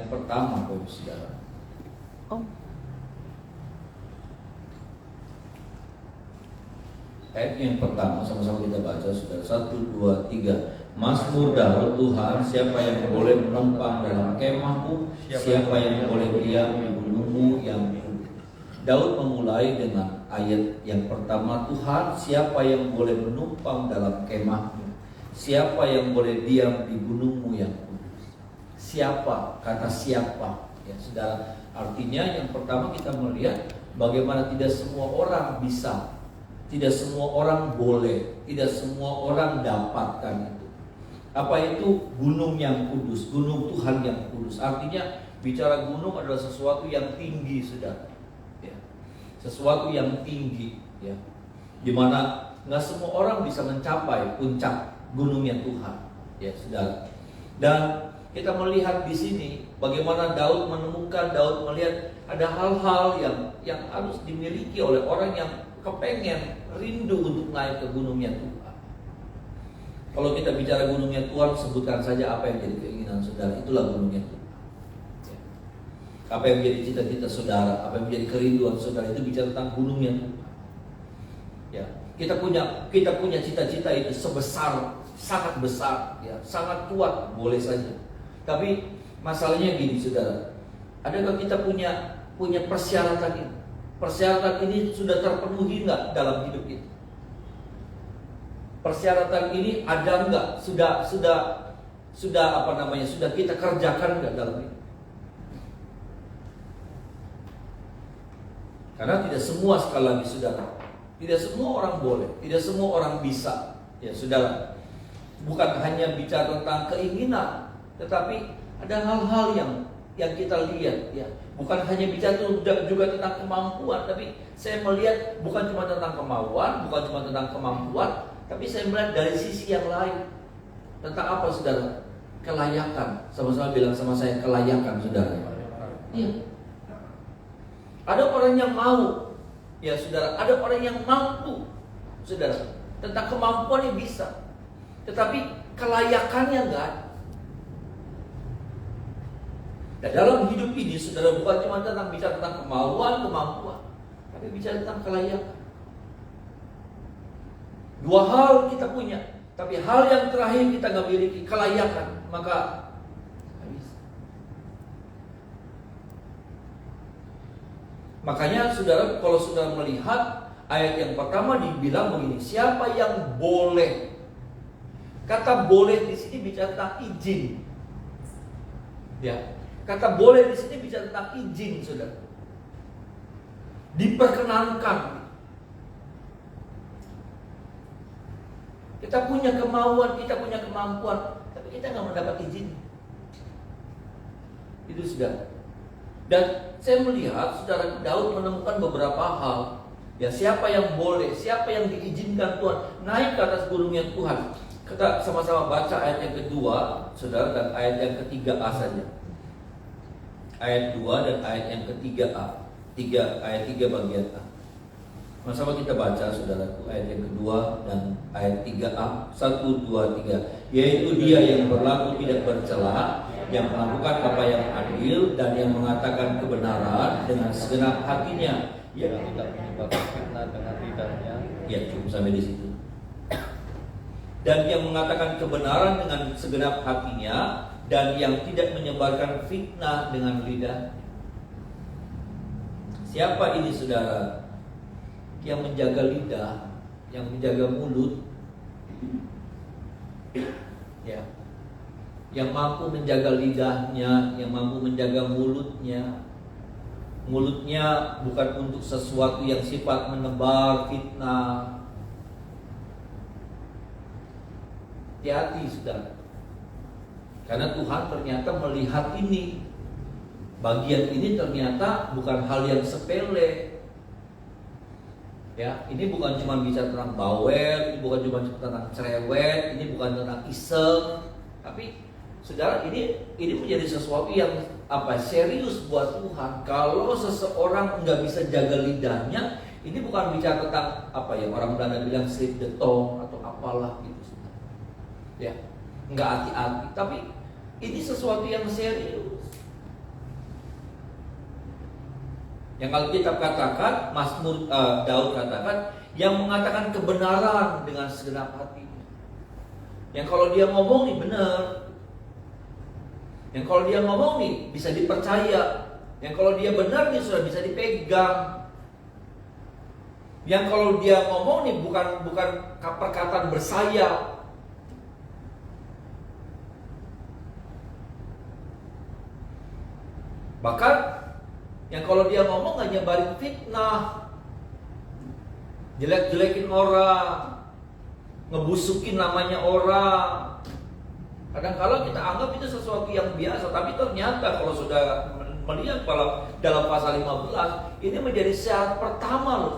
Yang pertama, Bapak Saudara. Oh. Ayat yang pertama sama-sama kita baca, Saudara. 1, 2, 3. Mazmur Daud, Tuhan, siapa yang boleh menempang dalam kemahmu, siapa yang boleh diam di gunungmu yang kudus. Daud memulai dengan ayat yang pertama, Tuhan, siapa yang boleh menumpang dalam kemahmu, siapa yang boleh diam di gunungmu yang kudus. Siapa, kata siapa, ya Saudara. Artinya yang pertama kita melihat bagaimana tidak semua orang bisa, tidak semua orang boleh, tidak semua orang dapatkan itu. Apa itu gunung yang kudus, gunung Tuhan yang kudus? Artinya bicara gunung adalah sesuatu yang tinggi, Saudara. Ya. Sesuatu yang tinggi, ya. Dimana nggak semua orang bisa mencapai puncak gunungnya Tuhan, ya Saudara. Dan kita melihat di sini bagaimana Daud melihat ada hal-hal yang harus dimiliki oleh orang yang kepengen rindu untuk naik ke gunungnya Tuhan. Kalau kita bicara gunungnya Tuhan, sebutkan saja apa yang jadi keinginan saudara, itulah gunungnya Tuhan. Apa yang menjadi cita-cita saudara, apa yang menjadi kerinduan saudara, itu bicara tentang gunungnya Tuhan. Ya, kita punya cita-cita itu sebesar, sangat besar, ya, sangat kuat, boleh saja. Tapi masalahnya gini, saudara, adakah kita punya persyaratan ini? Persyaratan ini sudah terpenuhi nggak dalam hidup kita? Persyaratan ini ada nggak? Sudah kita kerjakan nggak dalam hidup? Karena tidak semua, sekali lagi saudara, tidak semua orang boleh, tidak semua orang bisa, ya saudara. Bukan hanya bicara tentang keinginan, tetapi ada hal-hal yang kita lihat, ya. Bukan hanya bicara juga tentang kemampuan, tapi saya melihat bukan cuma tentang kemauan, bukan cuma tentang kemampuan, tapi saya melihat dari sisi yang lain. Tentang apa, saudara? Kelayakan. Sama-sama bilang sama saya, kelayakan, saudara. Iya. Ada orang yang mau, ya saudara. Ada orang yang mampu, saudara. Tentang kemampuannya bisa, tetapi kelayakannya enggak ada. Dan dalam hidup ini, saudara, bukan cuma bicara tentang kemampuan, tapi bicara tentang kelayakan. Dua hal kita punya, tapi hal yang terakhir kita nggak miliki, kelayakan. Maka nggak bisa. Makanya saudara, kalau saudara melihat ayat yang pertama dibilang begini, siapa yang boleh? Kata boleh di sini bicara tentang izin. Ya. Kata boleh di sini bicara tentang izin, saudara. Diperkenankan. Kita punya kemauan, kita punya kemampuan, tapi kita nggak mendapat izin. Itu saudara. Dan saya melihat saudara, Daud menemukan beberapa hal. Ya, siapa yang boleh, siapa yang diizinkan Tuhan naik ke atas gunungnya Tuhan. Kita sama-sama baca ayat yang kedua, saudara, dan ayat yang ketiga A saja. Ayat 2 dan ayat yang ketiga A. Ayat 3 bagian A. Sama-sama kita baca, saudaraku, ayat yang kedua dan ayat 3A. 1, 2, 3. Yaitu dia yang berlaku tidak bercela, yang melakukan apa yang adil, dan yang mengatakan kebenaran dengan segenap hatinya, yang tidak menyebarkan fitnah dengan lidahnya. Ya, cukup sampai di situ. Dan yang mengatakan kebenaran dengan segenap hatinya, dan yang tidak menyebarkan fitnah dengan lidah. Siapa ini, saudara? Yang menjaga lidah, yang menjaga mulut, ya, yang mampu menjaga lidahnya, yang mampu menjaga mulutnya. Mulutnya bukan untuk sesuatu yang sifat menebar fitnah. Hati-hati, saudara. Karena Tuhan ternyata melihat ini. Bagian ini ternyata bukan hal yang sepele. Ya, ini bukan cuma bicara tentang bawel, ini bukan cuma tentang cerewet, ini bukan tentang iseng, tapi saudara, ini menjadi sesuatu yang serius buat Tuhan. Kalau seseorang nggak bisa jaga lidahnya, ini bukan bicara tentang orang Belanda bilang slip the tongue atau apalah gitu. Ya, nggak hati-hati, tapi ini sesuatu yang serius. Yang Alkitab katakan, Mazmur Daud katakan, yang mengatakan kebenaran dengan segenap hatinya. Yang kalau dia ngomong nih benar. Yang kalau dia ngomong nih bisa dipercaya. Yang kalau dia benar nih sudah bisa dipegang. Yang kalau dia ngomong nih bukan perkataan bersayap. Bahkan yang kalau dia ngomong gak nyebarin fitnah, jelek-jelekin orang, ngebusukin namanya orang. Kadang-kadang kita anggap itu sesuatu yang biasa, tapi ternyata kalau sudah melihat dalam pasal 15, ini menjadi syarat pertama loh.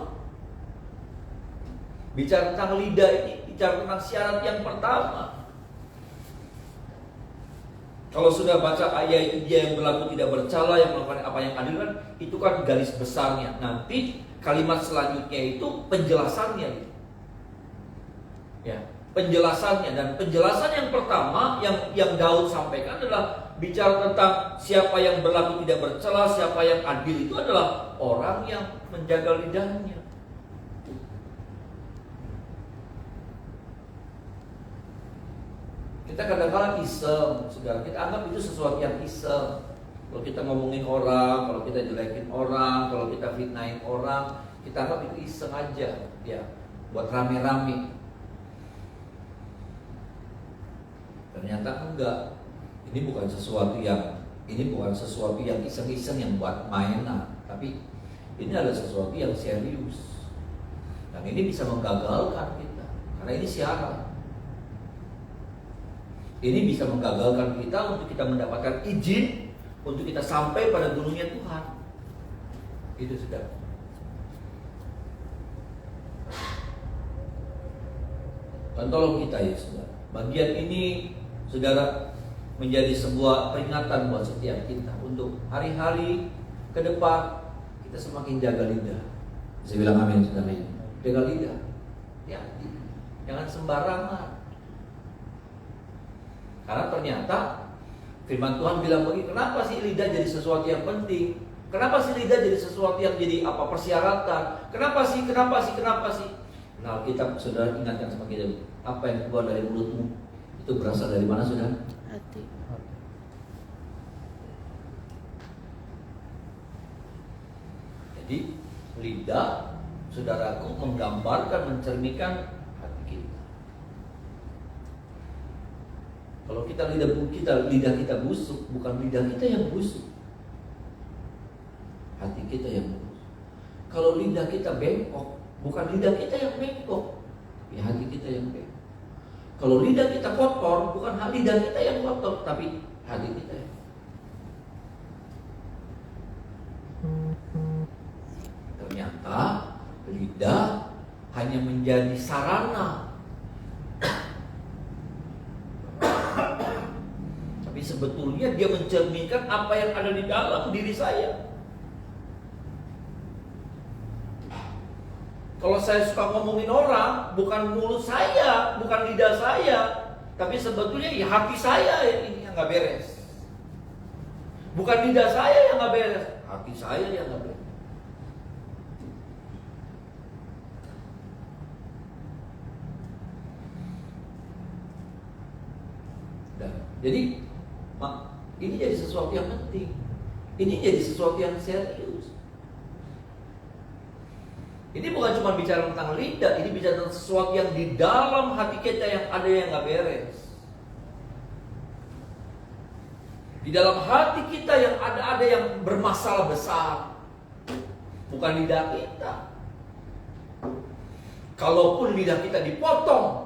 Bicara tentang lidah ini, bicara tentang syarat yang pertama. Kalau sudah baca ayat dia yang berlaku tidak bercela, yang melakukan apa yang adil, kan itu kan garis besarnya. Nanti kalimat selanjutnya itu penjelasannya. Ya, penjelasannya, dan penjelasan yang pertama yang Daud sampaikan adalah bicara tentang siapa yang berlaku tidak bercela, siapa yang adil, itu adalah orang yang menjaga lidahnya. Kita kadang-kadang iseng, saudara. Kita anggap itu sesuatu yang iseng. Kalau kita ngomongin orang, kalau kita jelekin orang, kalau kita fitnahin orang, kita anggap itu iseng aja, ya, buat rame-rame. Ternyata enggak. Ini bukan sesuatu yang iseng-iseng yang buat mainan, tapi ini adalah sesuatu yang serius. Dan ini bisa menggagalkan kita, karena ini syarat. Ini bisa menggagalkan kita untuk kita mendapatkan izin untuk kita sampai pada gunungnya Tuhan. Itu sudah. Dan tolong kita ya saudara, bagian ini saudara menjadi sebuah peringatan buat setiap kita untuk hari-hari ke depan kita semakin jaga lidah. Saya bilang amin saudara. Jaga lidah. Ya, jangan sembarangan. Karena ternyata firman Tuhan bilang begini, kenapa sih lidah jadi sesuatu yang penting? Kenapa sih lidah jadi sesuatu yang jadi persyaratan? Kenapa sih? Nah, kita saudara ingatkan sama kita, apa yang keluar dari mulutmu itu berasal dari mana saudara? Hati. Jadi lidah, saudaraku, menggambarkan, mencerminkan hati kita. Kalau lidah kita busuk, bukan lidah kita yang busuk, hati kita yang busuk. Kalau lidah kita bengkok, bukan lidah kita yang bengkok, tapi hati kita yang bengkok. Kalau lidah kita kotor, bukan lidah kita yang kotor, tapi hati kita yang. Ternyata lidah hanya menjadi sarana. Tapi sebetulnya dia mencerminkan apa yang ada di dalam diri saya. Kalau saya suka ngomongin orang, bukan mulut saya, bukan lidah saya, tapi sebetulnya ya hati saya ini yang gak beres. Bukan lidah saya yang gak beres, hati saya yang gak beres. Jadi ini jadi sesuatu yang penting. Ini jadi sesuatu yang serius. Ini bukan cuma bicara tentang lidah, ini bicara tentang sesuatu yang di dalam hati kita yang ada yang gak beres. Di dalam hati kita yang ada yang bermasalah besar. Bukan lidah kita. Kalaupun lidah kita dipotong,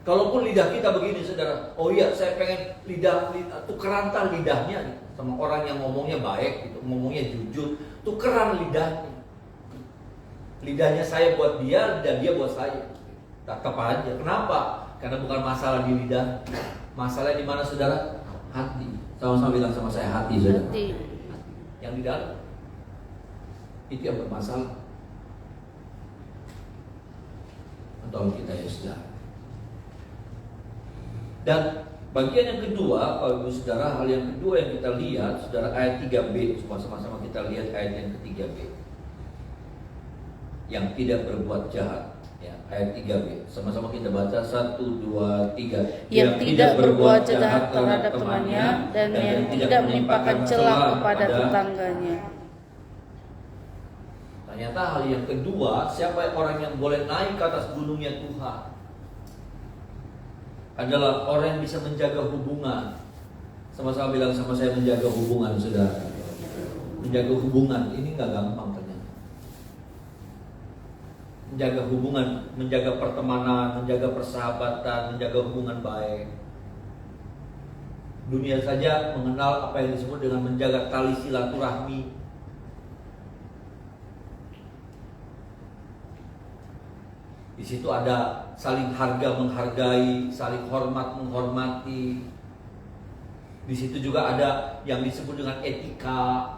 kalaupun lidah kita begini saudara, oh iya saya pengen lidah tukeran lidahnya sama orang yang ngomongnya baik gitu, ngomongnya jujur, tukeran lidahnya. Lidahnya saya buat dia, lidah dia buat saya. Tetap aja. Kenapa? Karena bukan masalah di lidah. Masalah di mana saudara? Hati. Sama-sama bilang sama saya, hati saudara. Hati. Yang di dalam itu yang bermasalah. Tolong kita ya saudara. Dan Bagian yang kedua, Bapak Ibu Saudara, hal yang kedua yang kita lihat, Saudara, ayat 3b, sama-sama kita lihat ayat yang ketiga B. Yang tidak berbuat jahat, ya, ayat 3b. Sama-sama kita baca 1, 2, 3. Yang tidak berbuat jahat terhadap temannya dan yang tidak menimpakan celah kepada tetangganya. Ternyata hal yang kedua, siapa orang yang boleh naik ke atas gunungnya Tuhan? Adalah orang yang bisa menjaga hubungan. Sama-sama bilang sama saya, menjaga hubungan, Saudara. Menjaga hubungan, ini gak gampang ternyata. Menjaga hubungan, menjaga pertemanan, menjaga persahabatan, menjaga hubungan baik. Dunia saja mengenal apa yang disebut dengan menjaga tali silaturahmi. Di situ ada saling harga menghargai, saling hormat menghormati. Di situ juga ada yang disebut dengan etika.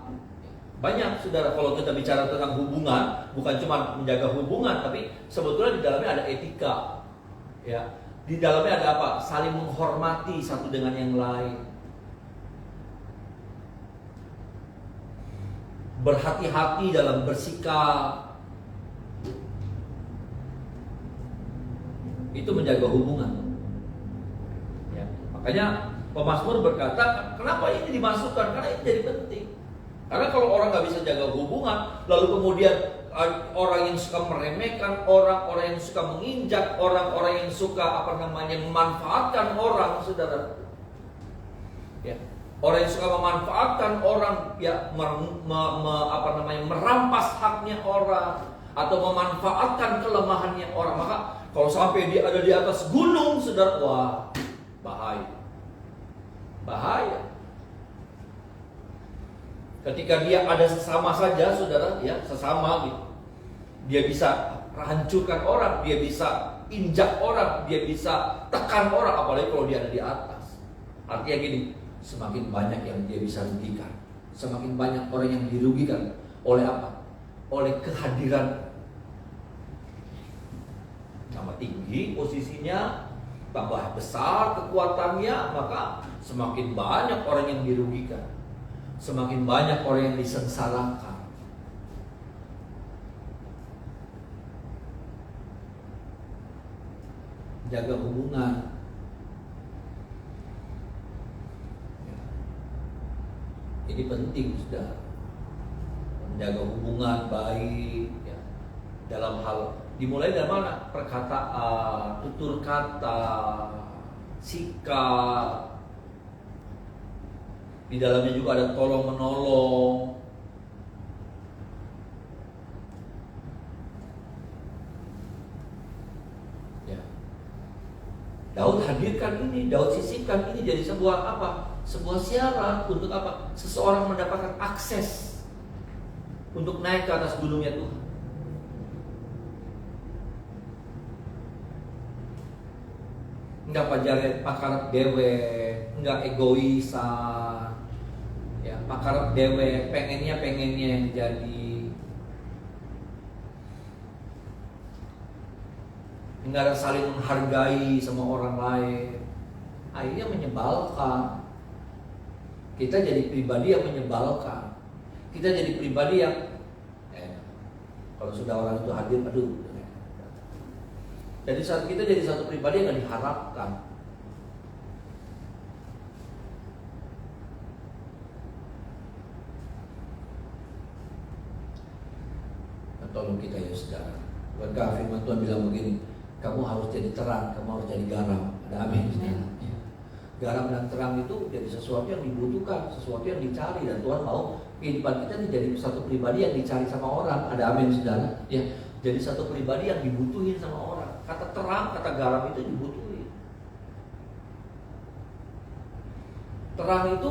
Banyak, Saudara, kalau kita bicara tentang hubungan, bukan cuma menjaga hubungan, tapi sebetulnya di dalamnya ada etika. Ya, di dalamnya ada apa? Saling menghormati satu dengan yang lain. Berhati-hati dalam bersikap. Itu menjaga hubungan. Ya, makanya pemazmur berkata, kenapa ini dimasukkan? Karena ini jadi penting. Karena kalau orang nggak bisa jaga hubungan, lalu kemudian orang yang suka meremehkan orang yang suka menginjak orang yang suka memanfaatkan orang, Saudara. Ya, orang yang suka memanfaatkan orang, ya, merampas haknya orang atau memanfaatkan kelemahannya orang, maka kalau sampai dia ada di atas gunung, Saudara, wah, bahaya. Bahaya. Ketika dia ada sesama saja, Saudara, ya, sesama gitu. Dia bisa hancurkan orang, dia bisa injak orang, dia bisa tekan orang, apalagi kalau dia ada di atas. Artinya gini, semakin banyak yang dia bisa rugikan. Semakin banyak orang yang dirugikan oleh apa? Oleh kehadiran. Tambah tinggi posisinya, tambah besar kekuatannya, maka semakin banyak orang yang dirugikan, semakin banyak orang yang disengsarakan. Jaga hubungan. Ini penting, sudah. Menjaga hubungan baik, ya. Dalam hal dimulai dari mana? Perkataan, tutur kata, sikap. Di dalamnya juga ada tolong menolong. Ya. Daud hadirkan ini, Daud sisipkan ini jadi sebuah apa? Sebuah syarat untuk apa? Seseorang mendapatkan akses untuk naik ke atas gunungnya Tuhan. Enggak pakarat dewek, enggak egoisan, ya, pakarat dewek, pengennya yang jadi, enggak ada saling menghargai sama orang lain, akhirnya menyebalkan. Kita jadi pribadi yang menyebalkan, kita jadi pribadi yang, kalau sudah orang itu hadir, aduh. Jadi saat kita jadi satu pribadi yang gak diharapkan. Tolong kita ya, Saudara. Bukankah firman Tuhan bilang begini, kamu harus jadi terang, kamu harus jadi garam. Ada amin, Saudara. Garam dan terang itu jadi sesuatu yang dibutuhkan, sesuatu yang dicari, dan Tuhan mau kehidupan kita jadi satu pribadi yang dicari sama orang. Ada amin, Saudara. Ya, jadi satu pribadi yang dibutuhin sama orang. Kata terang, kata garam itu dibutuhin. Terang itu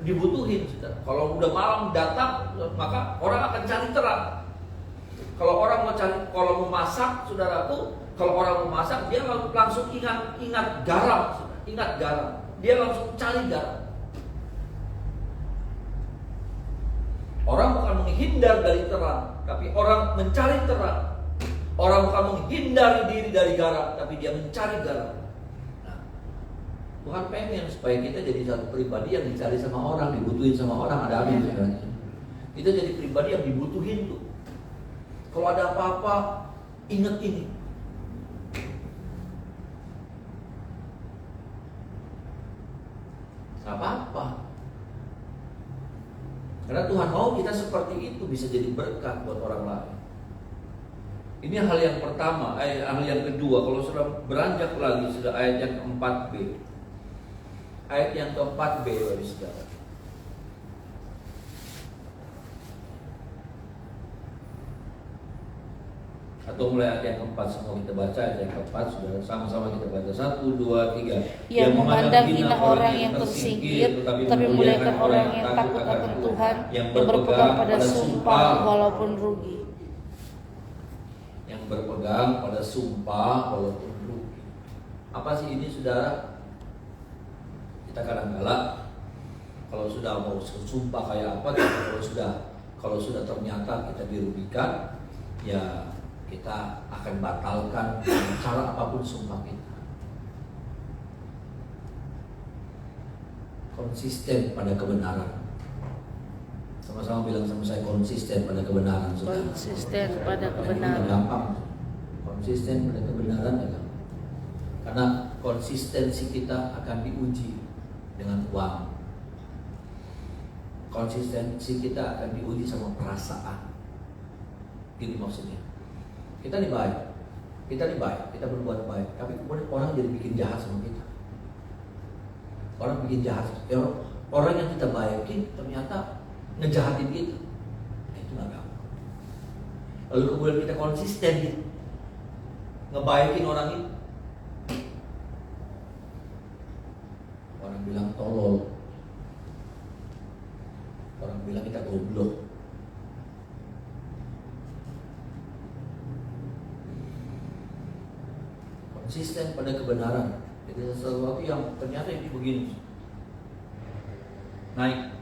dibutuhin, Saudara. Kalau udah malam datang, maka orang akan cari terang. Kalau orang kalau mau masak, Saudaraku, kalau orang mau masak, dia langsung ingat garam, Saudara. Ingat garam. Dia langsung cari garam. Orang bukan menghindar dari terang, tapi orang mencari terang. Orang bukan menghindari diri dari garam, tapi dia mencari garam. Nah, Tuhan pengen supaya kita jadi satu pribadi yang dicari sama orang, dibutuhin sama orang. Ada amin sebenarnya. Kita jadi pribadi yang dibutuhin tuh. Kalau ada apa-apa, ingat ini. Apa-apa. Karena Tuhan mau kita seperti itu, bisa jadi berkat buat orang lain. Ini hal yang pertama. Hal yang kedua, kalau sudah beranjak lagi, sudah ayat yang keempat B. Ayat yang keempat B, Bapak Saudara. Atau mulai ayat yang keempat, semua kita baca ayat yang keempat, saudara, sama-sama kita baca. 1, 2, 3. Ia memandang hina orang yang tersingkir, tapi memuliakan orang yang takut akan Tuhan, yang berpegang pada sumpah walaupun rugi. Yang berpegang pada sumpah walaupun rugi. Apa sih ini, saudara? Kita kadang-kala kalau sudah mau sumpah kayak apa, kalau sudah ternyata kita dirugikan, ya kita akan batalkan dengan cara apapun sumpah kita. Konsisten pada kebenaran. Sama-sama bilang sama saya, konsisten pada kebenaran. Konsisten pada kebenaran. Gampang. Konsisten pada kebenaran ya gampang. Karena konsistensi kita akan diuji dengan uang. Konsistensi kita akan diuji sama perasaan. Ini maksudnya. Kita nih baik, kita berbuat baik, tapi kemudian orang jadi bikin jahat sama kita. Orang bikin jahat, orang yang kita baikin ternyata ngejahatin kita. Itu nggak gampang. Lalu kemudian kita konsisten gitu, ngebaikin orang itu. Orang bilang tolol, orang bilang kita goblok. Konsisten pada kebenaran. Jadi sesuatu yang ternyata ini begini, naik,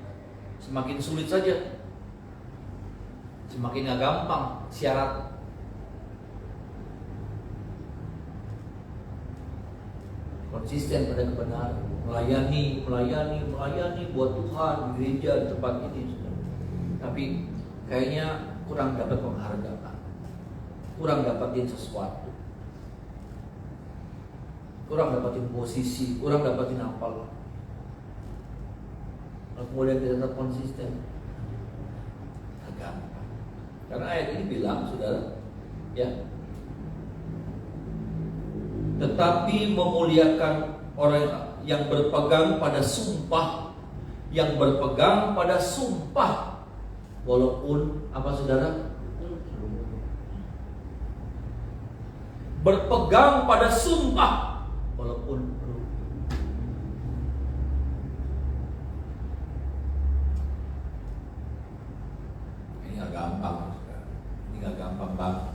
semakin sulit saja, semakin gak gampang syarat. Konsisten pada kebenaran, melayani buat Tuhan di gereja, di tempat ini. Tapi kayaknya kurang dapat penghargaan, kurang dapatin sesuatu, kurang dapatin posisi, kurang dapatin apa. Kemudian kita tetap konsisten, agak gampang. Karena ayat ini bilang, saudara, ya, tetapi memuliakan orang yang berpegang pada sumpah, yang berpegang pada sumpah, walaupun apa, saudara? Berpegang pada sumpah walaupun rugi. Ini gak gampang, ini gak gampang banget.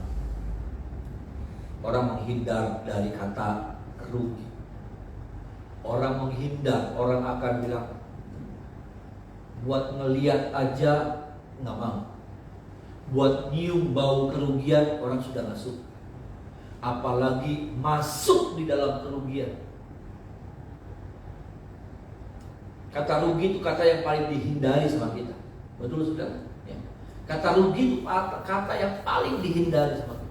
Orang menghindar dari kata rugi. Orang menghindar, orang akan bilang, buat ngeliat aja gak mau, buat nyium bau kerugian orang sudah gak suka, apalagi masuk di dalam kerugian. Kata rugi itu kata yang paling dihindari sama kita. Betul, saudara? Ya. Kata rugi itu kata yang paling dihindari sama kita.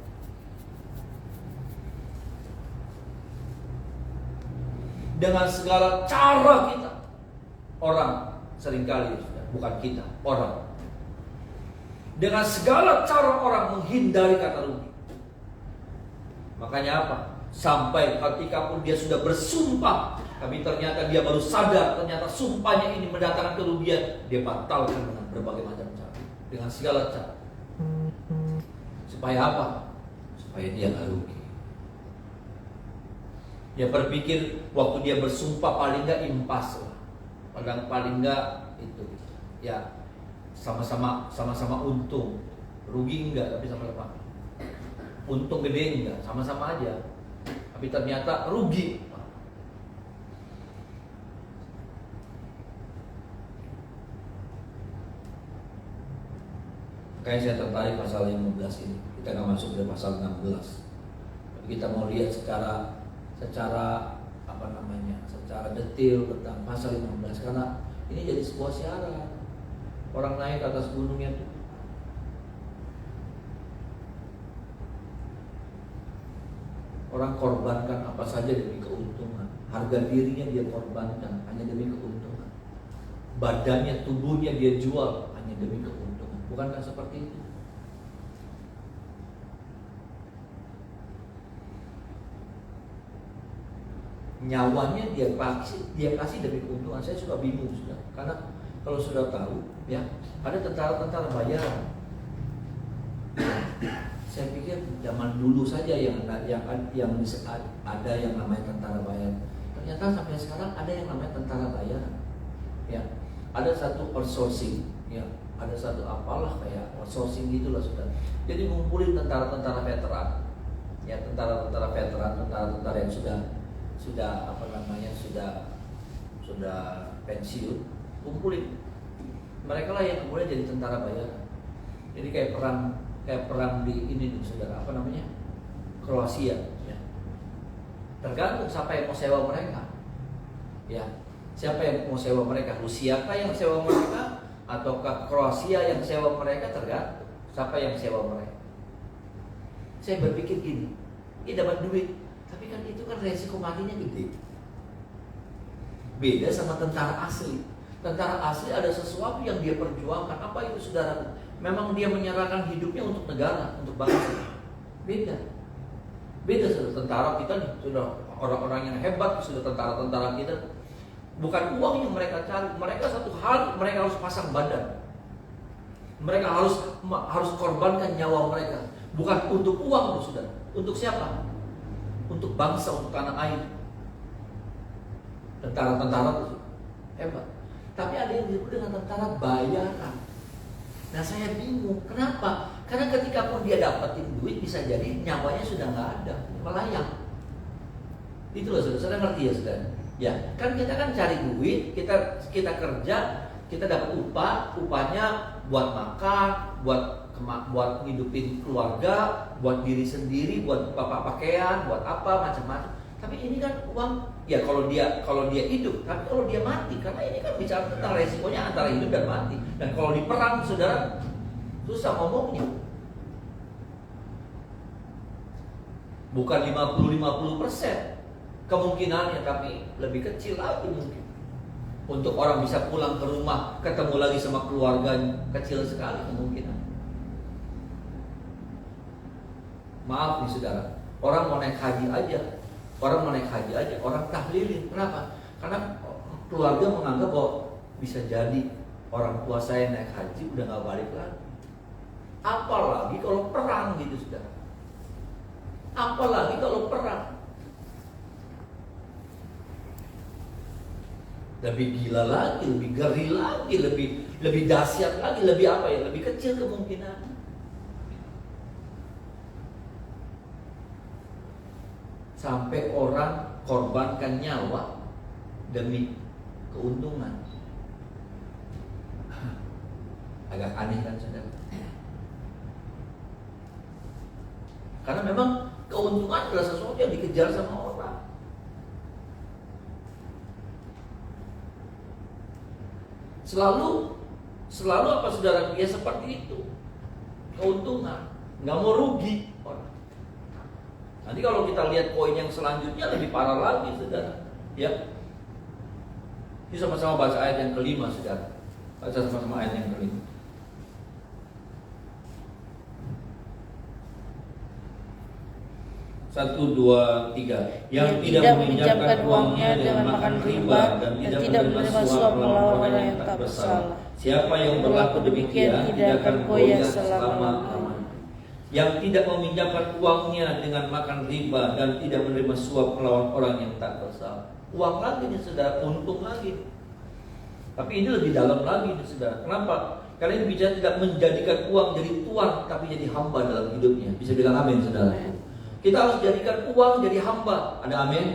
Dengan segala cara kita, orang seringkali, bukan kita, orang, dengan segala cara orang menghindari kata rugi. Makanya apa? Sampai ketika pun dia sudah bersumpah, tapi ternyata dia baru sadar ternyata sumpahnya ini mendatangkan kerugian, dia batalkan dengan berbagai macam cara, dengan segala cara. Supaya apa? Supaya dia nggak rugi. Dia berpikir waktu dia bersumpah paling nggak impas lah, paling nggak itu, ya sama-sama untung, rugi enggak, tapi sama-sama untung gede enggak, sama-sama aja. Tapi ternyata rugi. Makanya saya tertarik pasal 15 ini. Kita nggak masuk ke pasal 16. Tapi kita mau lihat secara secara detail tentang pasal 15 karena ini jadi sebuah syarat. Orang naik ke atas gunungnya tuh orang korbankan apa saja demi keuntungan. Harga dirinya dia korbankan hanya demi keuntungan. Badannya, tubuhnya dia jual hanya demi keuntungan. Bukankah seperti itu? Nyawanya dia kasih demi keuntungan. Saya suka bingung sudah, karena kalau sudah tahu ya ada tentara-tentara bayaran. Saya pikir zaman dulu saja yang ada yang namanya tentara bayaran. Ternyata sampai sekarang ada yang namanya tentara bayaran. Ya, ada satu outsourcing, ya, ada satu apalah kayak outsourcing gitulah sudah. Jadi ngumpulin tentara-tentara veteran, ya tentara-tentara veteran, tentara-tentara yang sudah apa namanya sudah pensiun, kumpulin. Mereka lah yang kemudian jadi tentara bayaran. Jadi kayak perang di ini nih, saudara, apa namanya, Kroasia. Ya. Tergantung siapa yang mau sewa mereka. Ya, siapa yang mau sewa mereka? Rusia kah yang sewa mereka, ataukah Kroasia yang sewa mereka? Tergantung siapa yang sewa mereka. Saya berpikir gini, ini dapat duit, tapi kan itu kan resiko matinya gede. Beda sama tentara asli. Tentara asli ada sesuatu yang dia perjuangkan. Apa itu, saudara? Memang dia menyerahkan hidupnya untuk negara, untuk bangsa. Beda saudara. Tentara kita nih, sudah orang-orang yang hebat, sudah tentara-tentara kita. Bukan uang yang mereka cari. Mereka satu hal, mereka harus pasang badan. Mereka harus korbankan nyawa mereka. Bukan untuk uang, saudara. Untuk siapa? Untuk bangsa, untuk tanah air. Tentara-tentara itu hebat. Tapi ada yang disebut dengan tentara bayaran. Nah, saya bingung, kenapa? Karena ketika pun dia dapetin duit, bisa jadi nyawanya sudah nggak ada, melayang. Itu loh, saudara ngerti ya, saudara? Ya, kan kita kan cari duit, kita kerja, kita dapat upahnya buat makan, buat ngidupin keluarga, buat diri sendiri, buat pakaian, buat apa macam-macam. Tapi ini kan uang, ya kalau dia hidup, tapi kalau dia mati, karena ini kan bicara tentang resikonya antara hidup dan mati. Dan kalau di perang, saudara, susah ngomongnya. Bukan 50-50% kemungkinannya, tapi lebih kecil lagi mungkin. Untuk orang bisa pulang ke rumah, ketemu lagi sama keluarganya, kecil sekali kemungkinan. Maaf nih saudara, orang mau naik haji aja, orang tahlilin. Kenapa? Karena keluarga menganggap bahwa bisa jadi orang tua saya naik haji udah gak balik lagi. Apalagi kalau perang gitu saudara. Apalagi kalau perang. Lebih gila lagi, lebih ngeri lagi, lebih dahsyat lagi, lebih apa ya? Lebih kecil kemungkinan. Sampai orang korbankan nyawa demi keuntungan. Agak aneh kan saudara? Karena memang keuntungan adalah sesuatu yang dikejar sama orang. Selalu apa saudara? Ya seperti itu. Keuntungan, nggak mau rugi orang. Nanti kalau kita lihat poin yang selanjutnya lebih parah lagi, saudara. Ya, ini sama-sama baca ayat yang kelima, saudara. Baca sama-sama ayat yang kelima. Satu, dua, tiga. Yang tidak meminjamkan uangnya dengan makan riba dan tidak menerima suap melawan orang yang tak bersalah. Siapa yang berlaku demikian tidak akan goyah selama-lamanya. Yang tidak meminjamkan uangnya dengan makan riba dan tidak menerima suap melawan orang yang tak bersalah. Uang lagi nih saudara, untung lagi. Tapi ini lebih dalam lagi nih saudara. Kenapa? Karena ini bicara tidak menjadikan uang jadi tuan, tapi jadi hamba dalam hidupnya. Bisa bilang amin saudara. Kita harus jadikan uang jadi hamba. Ada amin?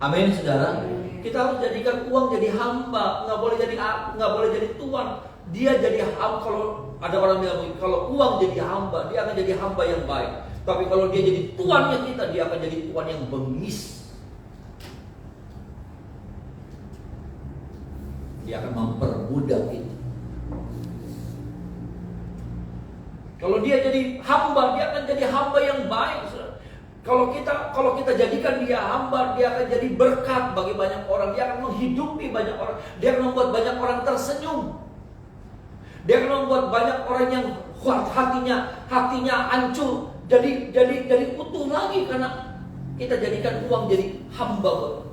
Amin saudara. Kita harus jadikan uang jadi hamba, nggak boleh jadi tuan. Dia jadi hamba. Kalau ada orang bilang kalau uang jadi hamba, dia akan jadi hamba yang baik. Tapi kalau dia jadi tuannya kita, dia akan jadi tuan yang bengis. Dia akan memperbudak kita. Kalau dia jadi hamba, dia akan jadi hamba yang baik. Kalau kita jadikan dia hamba, dia akan jadi berkat bagi banyak orang. Dia akan menghidupi banyak orang. Dia akan membuat banyak orang tersenyum. Dia akan membuat banyak orang yang hatinya hancur jadi utuh lagi, karena kita jadikan uang jadi hamba.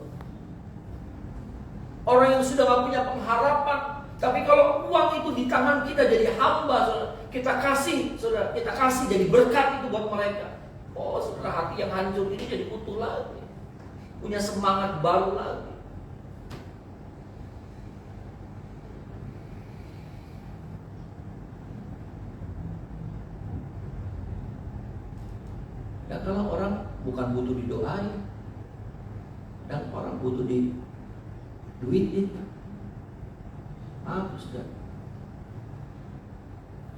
Orang yang sudah gak punya pengharapan, tapi kalau uang itu di tangan kita jadi hamba, saudara, kita kasih jadi berkat itu buat mereka. Oh, saudara, hati yang hancur ini jadi utuh lagi, punya semangat baru lagi. Dan kalau orang bukan butuh didoain, dan orang butuh duitin, sudah.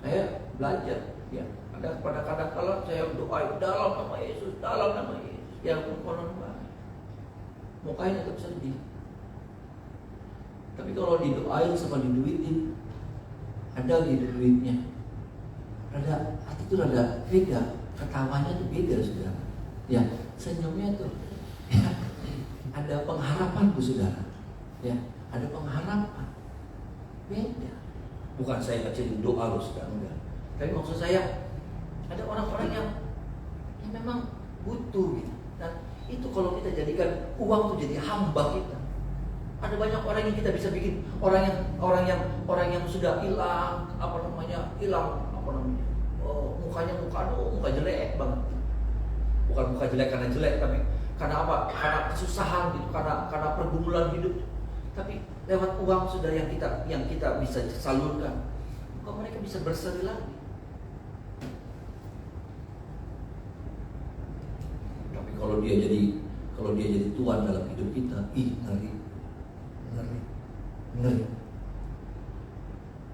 Saya belajar, ya. Ada kadang-kadang kalau saya doain dalam nama Yesus, ya konon banget. Mukanya tetap sedih. Tapi kalau didoain sama diduitin, ada gitu duitnya. Hati itu rada beda. Ketawanya tuh beda, saudara. Ya, senyumnya tuh ya, ada pengharapan tuh, saudara. Ya, ada pengharapan. Beda. Bukan saya kecilin doa lo, saudara, enggak. Tapi maksud saya ada orang-orang yang memang butuh gitu. Dan itu kalau kita jadikan uang tuh jadi hamba kita. Ada banyak orang yang kita bisa bikin orang yang sudah hilang muka jelek banget. Bukan muka jelek karena jelek, tapi karena apa? Karena kesusahan gitu, karena pergumulan hidup. Tapi lewat uang saudara yang kita bisa salurkan, maka mereka bisa berseri lagi. Tapi kalau dia jadi tuan dalam hidup kita,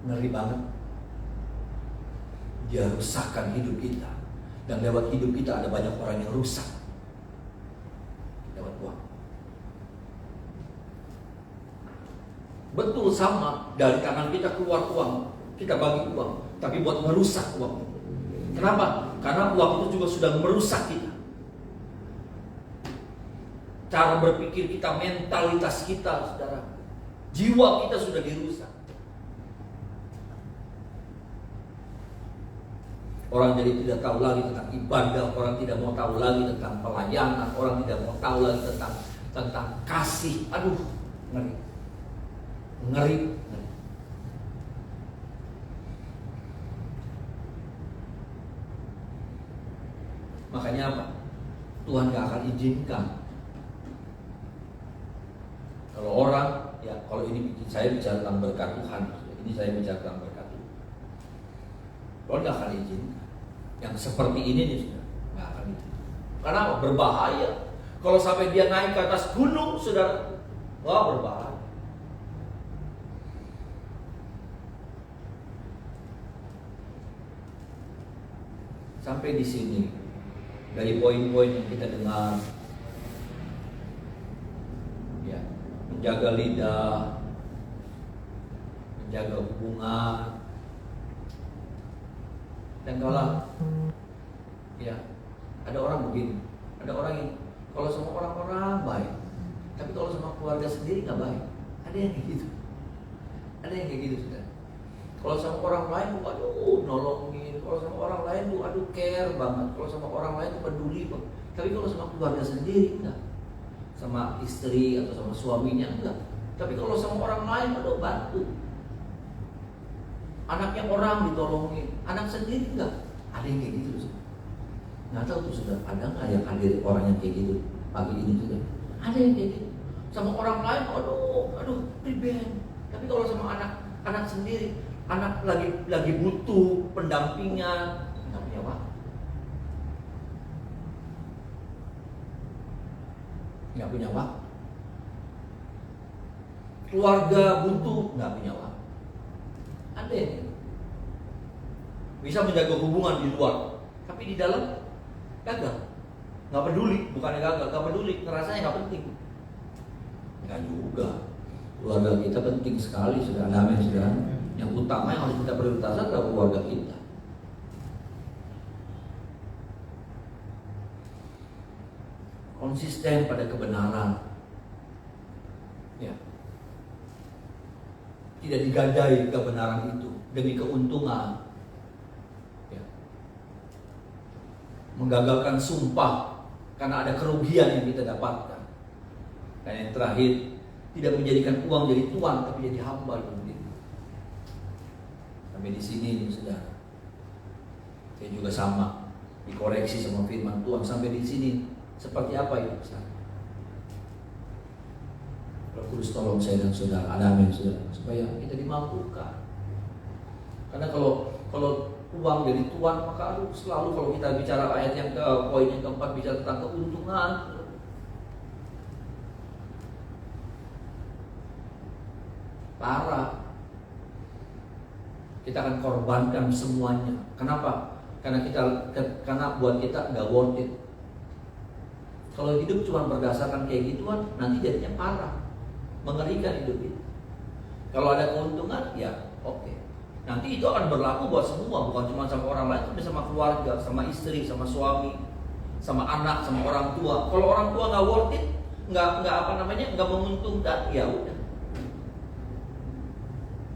ngeri banget. Dia rusakkan hidup kita, dan lewat hidup kita ada banyak orang yang rusak lewat uang. Betul, sama, dari tangan kita keluar uang, kita bagi uang, tapi buat merusak uang. Kenapa? Karena uang itu juga sudah merusak kita. Cara berpikir kita, mentalitas kita, saudara, jiwa kita sudah dirusak. Orang jadi tidak tahu lagi tentang ibadah, orang tidak mau tahu lagi tentang pelayanan, orang tidak mau tahu lagi tentang kasih. Aduh, ngeri. Makanya apa? Tuhan gak akan izinkan. Kalau orang, ya kalau ini saya bicara tentang berkat Tuhan, ini saya bicara tentang berkat Tuhan. Tuhan gak akan izinkan. Yang seperti ini nih, saudara, gak akan izinkan. Karena apa? Berbahaya. Kalau sampai dia naik ke atas gunung, saudara, wah, berbahaya. Sampai di sini dari poin-poin yang kita dengar, ya, menjaga lidah, menjaga hubungan, dan kalau ya ada orang begini, ada orang yang kalau sama orang-orang baik, tapi kalau sama keluarga sendiri nggak baik. Ada yang kayak gitu, sudah. Kalau sama orang lain, waduh, nolongin. Kalau sama orang lain tuh, aduh, care banget. Kalau sama orang lain tuh peduli banget. Tapi kalau sama keluarga sendiri, enggak. Sama istri atau sama suaminya, enggak. Tapi kalau sama orang lain, aduh, bantu. Anaknya orang ditolongin, anak sendiri enggak. Ada yang kayak gitu, sudah. Nggak tahu tuh, sudah. Ada nggak yang hadir orang yang kayak gitu pagi ini juga? Ada yang kayak gitu. Sama orang lain, aduh, pribadi. Tapi kalau sama anak sendiri, anak lagi butuh pendampingan, nggak punya waktu. Nggak punya waktu. Keluarga butuh, nggak punya waktu. Ada yang bisa menjaga hubungan di luar, tapi di dalam gagal. Nggak peduli, bukannya gagal, nggak peduli, ngerasanya nggak penting. Nggak juga. Keluarga kita penting sekali, saudara. Amin, saudara. Yang utama yang harus kita prioritaskan adalah keluarga kita. Konsisten pada kebenaran, ya. Tidak digadai kebenaran itu demi keuntungan, ya. Menggagalkan sumpah karena ada kerugian yang kita dapatkan. Dan yang terakhir, tidak menjadikan uang jadi tuan, tapi jadi hamba dulu. Sampai di sini nih, saudara. Saya juga sama, dikoreksi sama firman Tuhan sampai di sini. Seperti apa itu, saudara? Roh Kudus tolong saya dan saudara, amin, saudara, supaya kita dimampukan. Karena kalau uang jadi tuan, maka selalu kalau kita bicara ayat yang poin yang keempat bicara tentang keuntungan. Parah. Kita akan korbankan semuanya. Kenapa? Karena buat kita nggak worth it. Kalau hidup cuma berdasarkan kayak gituan, nanti jadinya parah, mengerikan hidup itu. Kalau ada keuntungan, ya oke. Nanti itu akan berlaku buat semua, bukan cuma sama orang lain, tapi sama keluarga, sama istri, sama suami, sama anak, sama orang tua. Kalau orang tua nggak worth it, nggak menguntungkan, ya udah.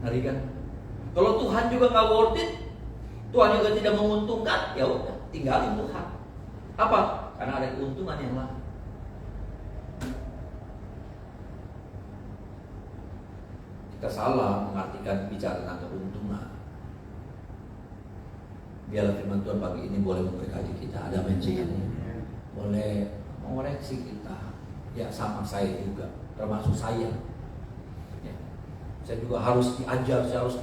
Ngeri kan? Kalau Tuhan juga nggak worth it, Tuhan juga tidak menguntungkan, ya udah, tinggalin Tuhan. Apa? Karena ada keuntungan yang lain. Kita salah mengartikan bicara tentang keuntungan. Biarlah firman Tuhan pagi ini boleh memberkati kita. Ada mention, boleh mengoreksi kita. Ya sama saya juga, termasuk saya. Ya. Saya juga harus diajar, saya harus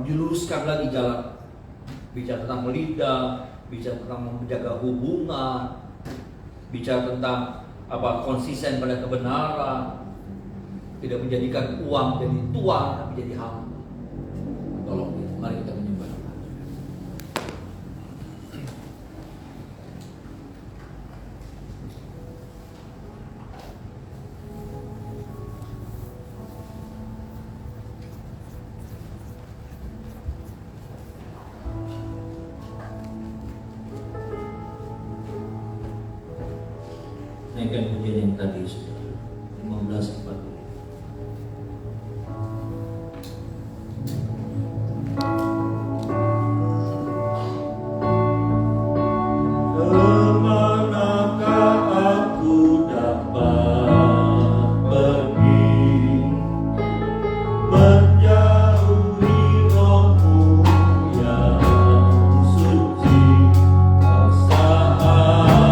diluruskan lagi jalan. Bicara tentang lidah, bicara tentang menjaga hubungan, bicara tentang konsisten pada kebenaran, tidak menjadikan uang jadi tuan tapi jadi hamba. Tolong, mari kita menyembah. Naikkan pujian yang tadi, 15:40. Kau sahabat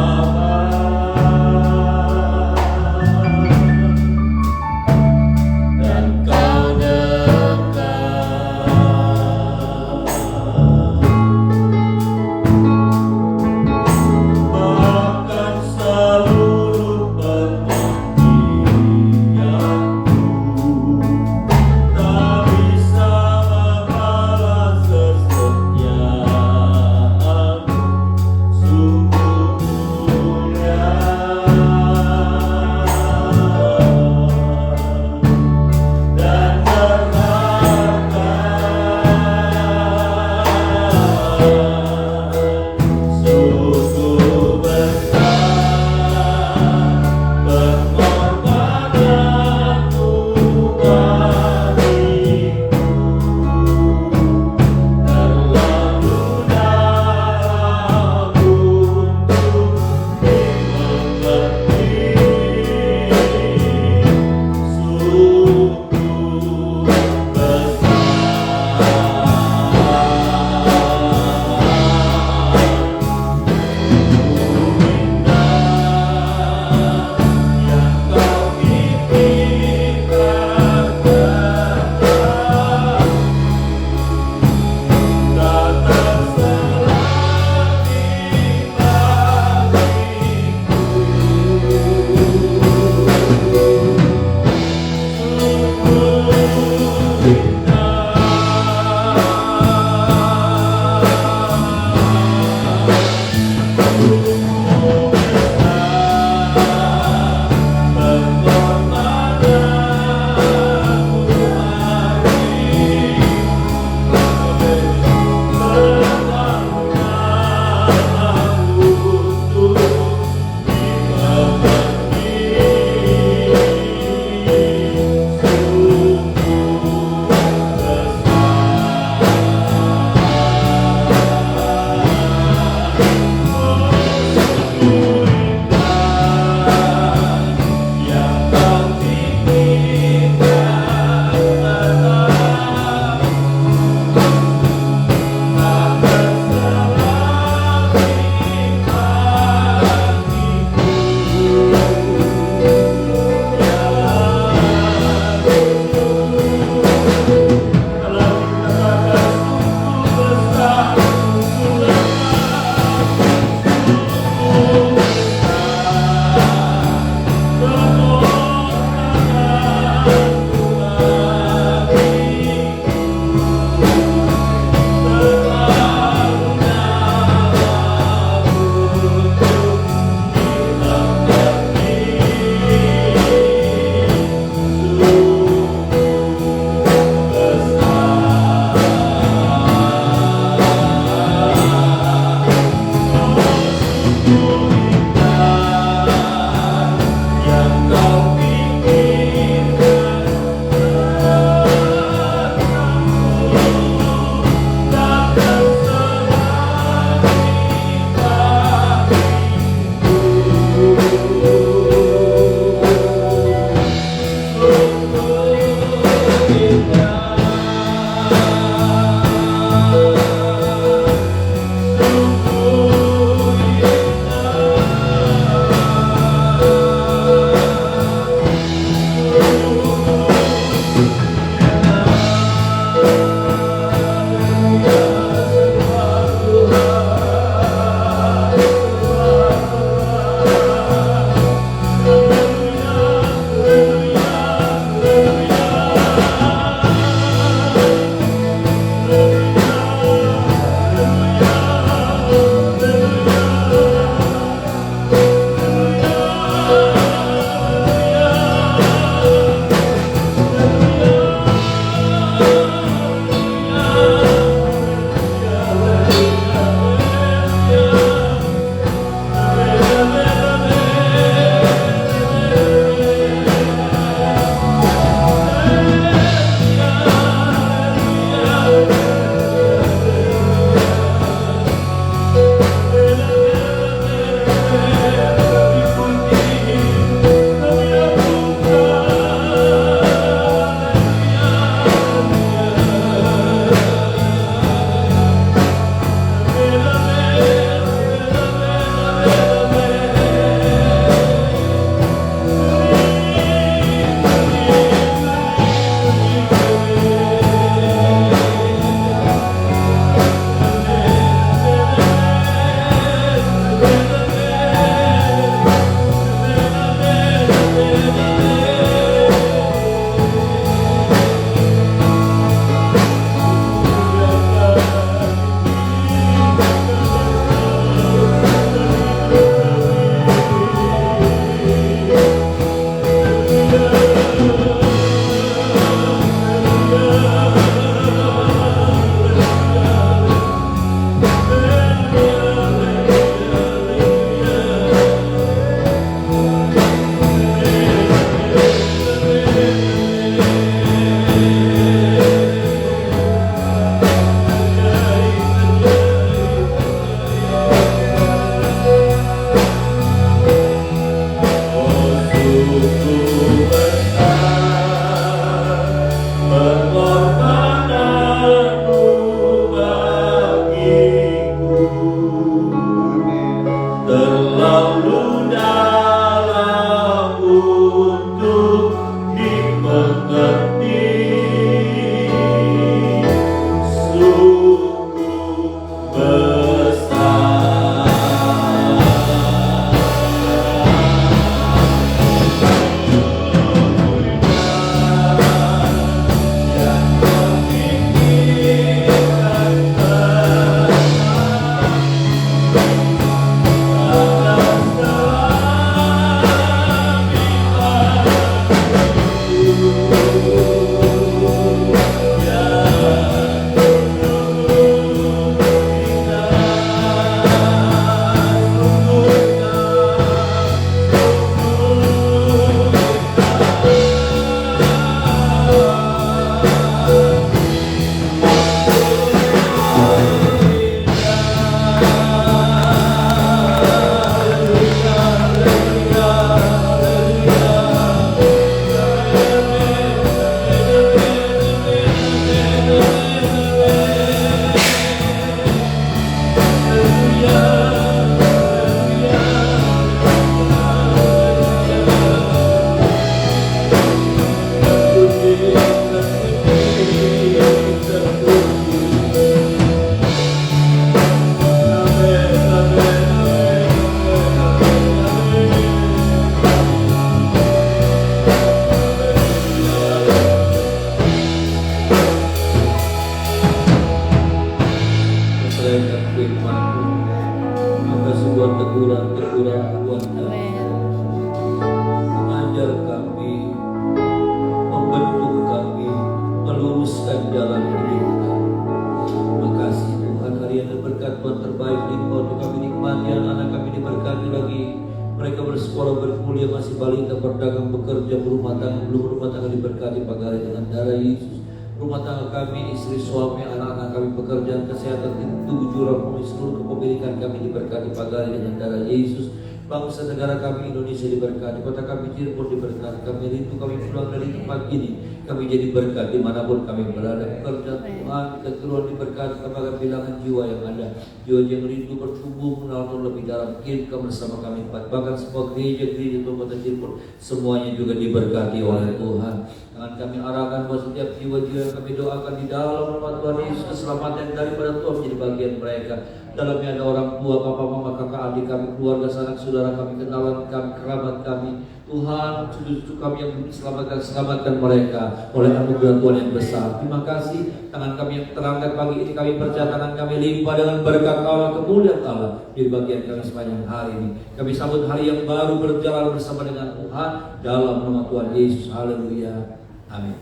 bersekolah, berkuliah, masih balita, berdagang, bekerja, berumah tangga, belum rumah tangga diberkati pagi hari dengan darah Yesus. Rumah tangga kami, istri, suami, anak-anak kami, pekerjaan, kesehatan, tubuh, jurang, seluruh kepemilikan kami diberkati pagi hari dengan darah Yesus. Bangsa negara kami Indonesia diberkati, kota kami Cirebon diberkati, kami rindu kami pulang dari tempat ini, kami jadi berkat dimanapun kami berada. Pekerjaan Tuhan, keturunan diberkati, kami akan bilangan jiwa yang ada, jiwa yang rindu bertumbuh mengenal lebih dalam, kirimkan bersama kami, bahkan semua gereja-gereja kota Cirebon semuanya juga diberkati oleh Tuhan. Dengan kami arahkan bahwa setiap jiwa-jiwa yang kami doakan di dalam nama Tuhan Yesus, keselamatan daripada Tuhan menjadi bagian mereka. Dalamnya ada orang tua, papa, mama, kakak, adik kami, keluarga, sanak, saudara kami, kenalan kami, kerabat kami. Tuhan, cucu-cucu kami yang belum selamatkan mereka oleh anugerah Tuhan yang besar. Terima kasih, tangan kami yang terangkat pagi ini, kami percaya tangan kami limpah dengan berkat Allah, kemuliaan Allah di bagian kami sepanjang hari ini. Kami sambut hari yang baru berjalan bersama dengan Tuhan dalam nama Tuhan Yesus. Haleluya. Amin.